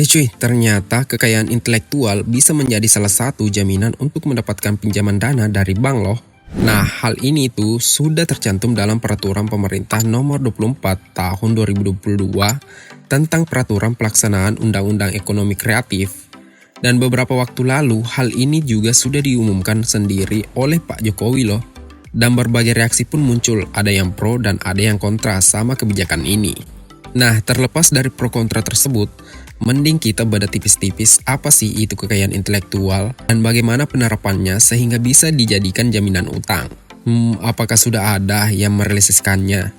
Cuy, ternyata kekayaan intelektual bisa menjadi salah satu jaminan untuk mendapatkan pinjaman dana dari bank loh. Nah, hal ini tuh sudah tercantum dalam Peraturan Pemerintah Nomor 24 Tahun 2022 tentang Peraturan Pelaksanaan Undang-Undang Ekonomi Kreatif. Dan beberapa waktu lalu, hal ini juga sudah diumumkan sendiri oleh Pak Jokowi loh. Dan berbagai reaksi pun muncul, ada yang pro dan ada yang kontra sama kebijakan ini. Nah, terlepas dari pro kontra tersebut, mending kita beda tipis-tipis apa sih itu kekayaan intelektual dan bagaimana penerapannya sehingga bisa dijadikan jaminan utang. Apakah sudah ada yang merealisasikannya?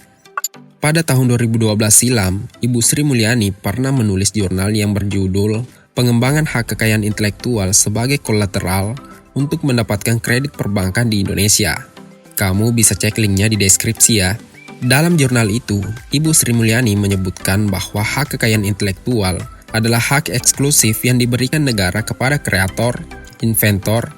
Pada tahun 2012 silam, Ibu Sri Mulyani pernah menulis jurnal yang berjudul Pengembangan Hak Kekayaan Intelektual sebagai Kolateral untuk mendapatkan kredit perbankan di Indonesia. Kamu bisa cek linknya di deskripsi ya. Dalam jurnal itu, Ibu Sri Mulyani menyebutkan bahwa hak kekayaan intelektual adalah hak eksklusif yang diberikan negara kepada kreator, inventor,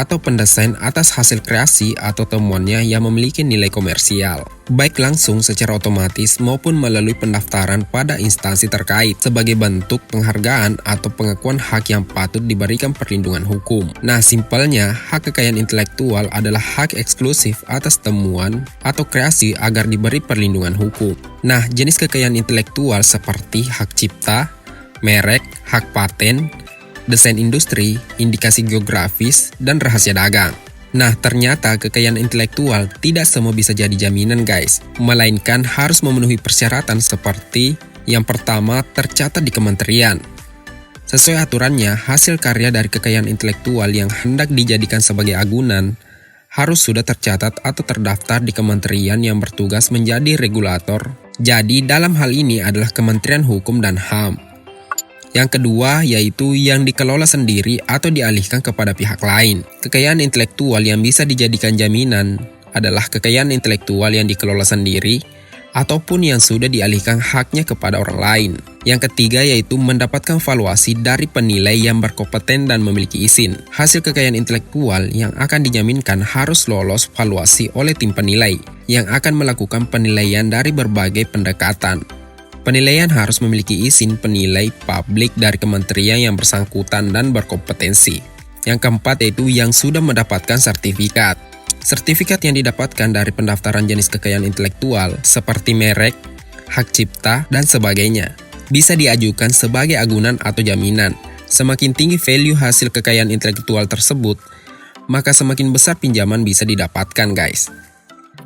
atau pendesain atas hasil kreasi atau temuannya yang memiliki nilai komersial, baik langsung secara otomatis maupun melalui pendaftaran pada instansi terkait sebagai bentuk penghargaan atau pengakuan hak yang patut diberikan perlindungan hukum. Nah, simpelnya, hak kekayaan intelektual adalah hak eksklusif atas temuan atau kreasi agar diberi perlindungan hukum. Nah, jenis kekayaan intelektual seperti hak cipta, merek, hak paten, desain industri, indikasi geografis, dan rahasia dagang. Nah, ternyata kekayaan intelektual tidak semua bisa jadi jaminan guys, melainkan harus memenuhi persyaratan seperti yang pertama tercatat di kementerian. Sesuai aturannya, hasil karya dari kekayaan intelektual yang hendak dijadikan sebagai agunan harus sudah tercatat atau terdaftar di kementerian yang bertugas menjadi regulator. Jadi, dalam hal ini adalah Kementerian Hukum dan HAM. Yang kedua yaitu yang dikelola sendiri atau dialihkan kepada pihak lain. Kekayaan intelektual yang bisa dijadikan jaminan adalah kekayaan intelektual yang dikelola sendiri ataupun yang sudah dialihkan haknya kepada orang lain. Yang ketiga yaitu mendapatkan valuasi dari penilai yang berkompeten dan memiliki izin. Hasil kekayaan intelektual yang akan dijaminkan harus lolos valuasi oleh tim penilai yang akan melakukan penilaian dari berbagai pendekatan. Penilaian harus memiliki izin penilai publik dari kementerian yang bersangkutan dan berkompetensi. Yang keempat yaitu yang sudah mendapatkan sertifikat. Sertifikat yang didapatkan dari pendaftaran jenis kekayaan intelektual seperti merek, hak cipta, dan sebagainya bisa diajukan sebagai agunan atau jaminan. Semakin tinggi value hasil kekayaan intelektual tersebut, maka semakin besar pinjaman bisa didapatkan guys.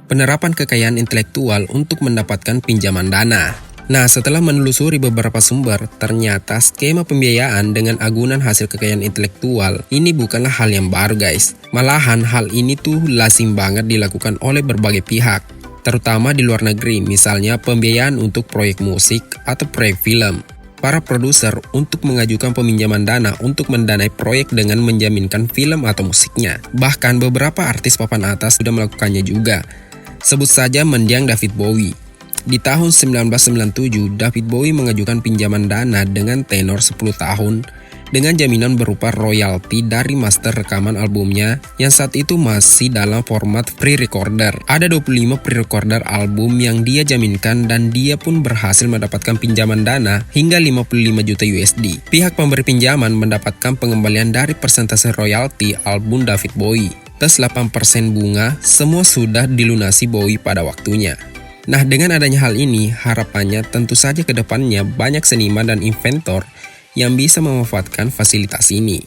Penerapan kekayaan intelektual untuk mendapatkan pinjaman dana. Nah, setelah menelusuri beberapa sumber, ternyata skema pembiayaan dengan agunan hasil kekayaan intelektual ini bukanlah hal yang baru guys. Malahan hal ini tuh lazim banget dilakukan oleh berbagai pihak, terutama di luar negeri, misalnya pembiayaan untuk proyek musik atau proyek film. Para produser untuk mengajukan peminjaman dana untuk mendanai proyek dengan menjaminkan film atau musiknya. Bahkan beberapa artis papan atas sudah melakukannya juga. Sebut saja mendiang David Bowie. Di tahun 1997, David Bowie mengajukan pinjaman dana dengan tenor 10 tahun dengan jaminan berupa royalti dari master rekaman albumnya yang saat itu masih dalam format pre-recorder. Ada 25 pre-recorder album yang dia jaminkan dan dia pun berhasil mendapatkan pinjaman dana hingga 55 juta USD. Pihak pemberi pinjaman mendapatkan pengembalian dari persentase royalti album David Bowie. Plus 8% bunga, semua sudah dilunasi Bowie pada waktunya. Nah, dengan adanya hal ini, harapannya tentu saja ke depannya banyak seniman dan inventor yang bisa memanfaatkan fasilitas ini.